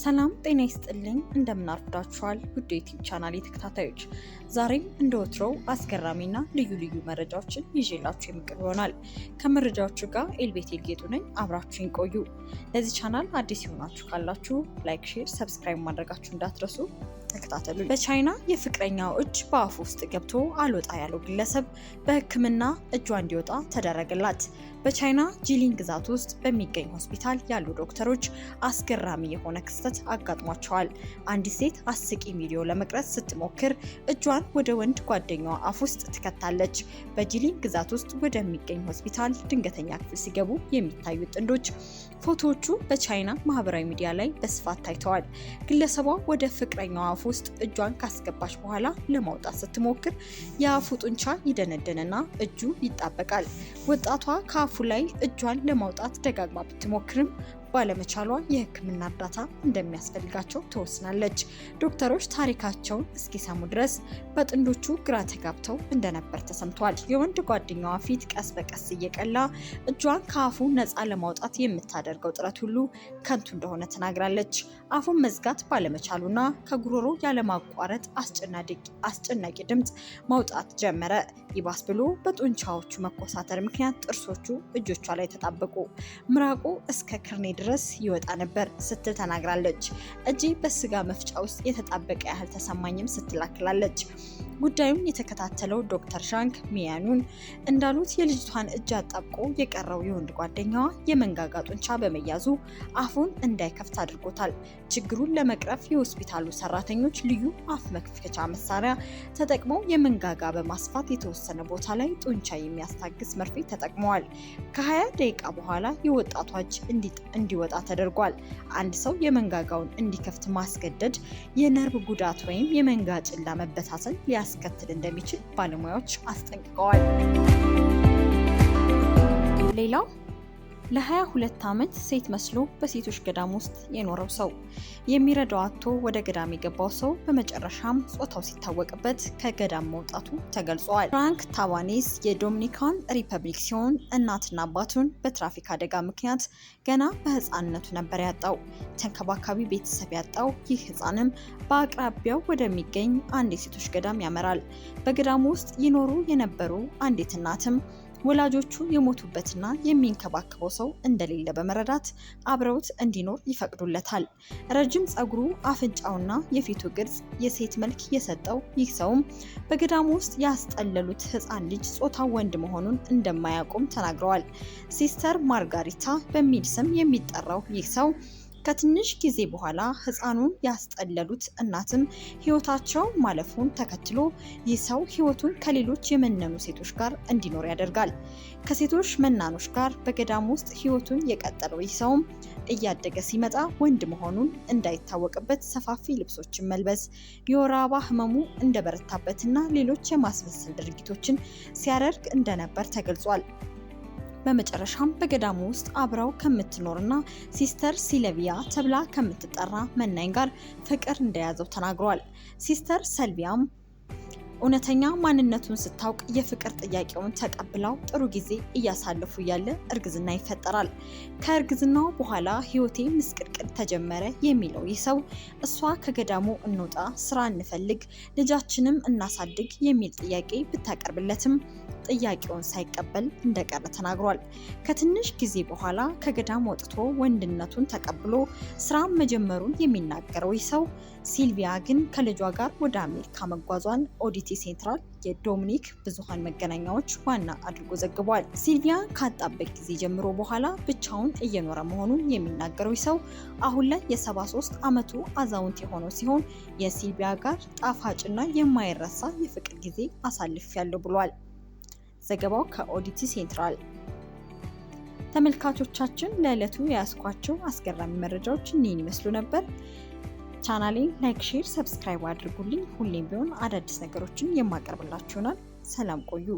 ሰላም ጤና ይስጥልኝ እንደምናርፍዳችኋል ውድ ዩቲዩብ ቻናል ተከታታዮች፣ ዛሬም እንደወትሮው አስገራሚና ልዩ መረጃዎችን ይዤላችሁ የምቀርብ ይሆናል። ከመረጃዎቹ ጋር ኤልቤቴል ጌጡ ነኝ። አብራችሁን ቆዩ። ለዚህ ቻናል አዲስ የሆናችሁ ካላችሁ ላይክ፣ ሼር፣ ሰብስክራይብ ማድረጋችሁ እንዳትረሱ። ተከታተሉ። በቻይና የፍቅረኛው እጅ በአፉ ውስጥ ገብቶ አልወጣ ያለው ግለሰብ በሕክምና እጇ እንዲወጣ ተደረገላት። በቻይና ጂሊን ግዛት ውስጥ በሚገኝ ሆስፒታል ያሉ ዶክተሮች አስገራሚ የሆነ ክስተት አጋጥሟቸዋል። አንዲት ሴት አስቂኝ ቪዲዮ ለመቅረጽ ስትሞክር እጇን ወደ ወንድ ጓደኛዋ አፍ ውስጥ ትከታለች። በጂሊን ግዛት ውስጥ ወደሚገኝ ሆስፒታል ድንገተኛ ክፍል ሲገቡ የሚታዩት ጥንዶች ፎቶዎቹ በቻይና ማህበራዊ ሚዲያ ላይ በስፋት ታይተዋል። ግለሰቧ ወደ ፍቅረኛዋ አፍ ውስጥ እጇን ካስገባች በኋላ ለማውጣት ስትሞክር የአፉ ጡንቻ ይደነደንና እጁ ይጣበቃል። ወጣቷ ከአፉ ላይ እጇን ለማውጣት ደጋግማ ብትሞክርም ባለመቻሏ የሕክምና እርዳታ እንደሚያስፈልጋቸው ተወስናለች። ዶክተሮች ታሪካቸውን እስኪሰሙ ድረስ በጥንዶቹ ግራ ተጋብተው እንደነበር ተሰምቷል። የወንድ ጓደኛዋ ፊት ቀስ በቀስ እየቀላ እጇን ከአፉ ነፃ ለማውጣት የምታደርገው ጥረት ሁሉ ከንቱ እንደሆነ ተናግራለች። አፉን መዝጋት ባለመቻሉና ከጉሮሮ ያለማቋረጥ አስጨናቂ ድምፅ ማውጣት ጀመረ። ይባስ ብሎ በጡንቻዎቹ መኮሳተር ምክንያት ጥርሶቹ እጆቿ ላይ ተጣበቁ። ምራቁ እስከ ክርኔ ድረስ ይወጣ ነበር ስትል ተናግራለች። እጄ በስጋ መፍጫ ውስጥ የተጣበቀ ያህል ተሰማኝም ስትል አክላለች። ጉዳዩን የተከታተለው ዶክተር ሻንግ ሚያኑን እንዳሉት የልጅቷን እጅ አጣብቆ የቀረው የወንድ ጓደኛዋ የመንጋጋ ጡንቻ በመያዙ አፉን እንዳይከፍት አድርጎታል። ችግሩን ለመቅረፍ የሆስፒታሉ ሰራተኞች ልዩ አፍ መክፈቻ መሳሪያ ተጠቅመው የመንጋጋ በማስፋት የተወሰነ ቦታ ላይ ጡንቻ የሚያስታግስ መርፌ ተጠቅመዋል። ከ20 ደቂቃ በኋላ የወጣቷ እጅ እንዲወጣ ተደርጓል። አንድ ሰው የመንጋጋውን እንዲከፍት ማስገደድ የነርቭ ጉዳት ወይም የመንጋ ጭላ መበታተን ሊያስከትል እንደሚችል ባለሙያዎች አስጠንቅቀዋል። ሌላው ለ22 ዓመት ሴት መስሎ በሴቶች ገዳም ውስጥ የኖረው ሰው የሚረዳው አጥቶ ወደ ገዳም የገባው ሰው በመጨረሻም ጾታው ሲታወቅበት ከገዳም መውጣቱ ተገልጿል። ፍራንክ ታባኔስ የዶሚኒካን ሪፐብሊክ ሲሆን እናትና አባቱን በትራፊክ አደጋ ምክንያት ገና በህፃንነቱ ነበር ያጣው። ተንከባካቢ ቤተሰብ ያጣው ይህ ህፃንም በአቅራቢያው ወደሚገኝ አንድ የሴቶች ገዳም ያመራል። በገዳሙ ውስጥ ይኖሩ የነበሩ አንዲት እናትም ወላጆቹ የሞቱበትና የሚንከባከበው ሰው እንደሌለ በመረዳት አብረውት እንዲኖር ይፈቅዱለታል። ረጅም ጸጉሩ፣ አፍንጫውና የፊቱ ቅርጽ የሴት መልክ የሰጠው ይህ ሰውም በገዳሙ ውስጥ ያስጠለሉት ህፃን ልጅ ጾታው ወንድ መሆኑን እንደማያውቁም ተናግረዋል። ሲስተር ማርጋሪታ በሚል ስም የሚጠራው ይህ ሰው ከትንሽ ጊዜ በኋላ ህፃኑን ያስጠለሉት እናትም ህይወታቸው ማለፉን ተከትሎ ይህ ሰው ህይወቱን ከሌሎች የመነኑ ሴቶች ጋር እንዲኖር ያደርጋል። ከሴቶች መናኖች ጋር በገዳም ውስጥ ህይወቱን የቀጠለው ይህ ሰውም እያደገ ሲመጣ ወንድ መሆኑን እንዳይታወቅበት ሰፋፊ ልብሶችን መልበስ፣ የወር አበባ ህመሙ እንደበረታበትና ሌሎች የማስመሰል ድርጊቶችን ሲያደርግ እንደነበር ተገልጿል። በመጨረሻም በገዳሙ ውስጥ አብረው ከምትኖርና ሲስተር ሲልቪያ ተብላ ከምትጠራ መናኝ ጋር ፍቅር እንደያዘው ተናግሯል። ሲስተር ሰልቪያም እውነተኛ ማንነቱን ስታውቅ የፍቅር ጥያቄውን ተቀብላው ጥሩ ጊዜ እያሳለፉ ያለ እርግዝና ይፈጠራል። ከእርግዝናው በኋላ ህይወቴ ምስቅልቅል ተጀመረ የሚለው ይህ ሰው እሷ ከገዳሙ እንውጣ፣ ስራ እንፈልግ፣ ልጃችንም እናሳድግ የሚል ጥያቄ ብታቀርብለትም ጥያቄውን ሳይቀበል እንደቀረ ተናግሯል። ከትንሽ ጊዜ በኋላ ከገዳም ወጥቶ ወንድነቱን ተቀብሎ ስራ መጀመሩን የሚናገረው ይህ ሰው ሲልቪያ ግን ከልጇ ጋር ወደ አሜሪካ መጓዟን ኦዲቲ ሴንትራል የዶሚኒክ ብዙሃን መገናኛዎች ዋና አድርጎ ዘግቧል። ሲልቪያ ካጣበት ጊዜ ጀምሮ በኋላ ብቻውን እየኖረ መሆኑን የሚናገረው ሰው አሁን ላይ የ73 ዓመቱ አዛውንት የሆነው ሲሆን የሲልቪያ ጋር ጣፋጭና የማይረሳ የፍቅር ጊዜ አሳልፌያለሁ ብሏል። ዘገባው ከኦዲቲ ሴንትራል። ተመልካቾቻችን ለዕለቱ የያዝኳቸው አስገራሚ መረጃዎች እኒህን ይመስሉ ነበር። ቻናሌን ላይክ፣ ሼር፣ ሰብስክራይብ አድርጉልኝ። ሁሌም ቢሆን አዳዲስ ነገሮችን የማቀርብላችሁ ይሆናል። ሰላም ቆዩ።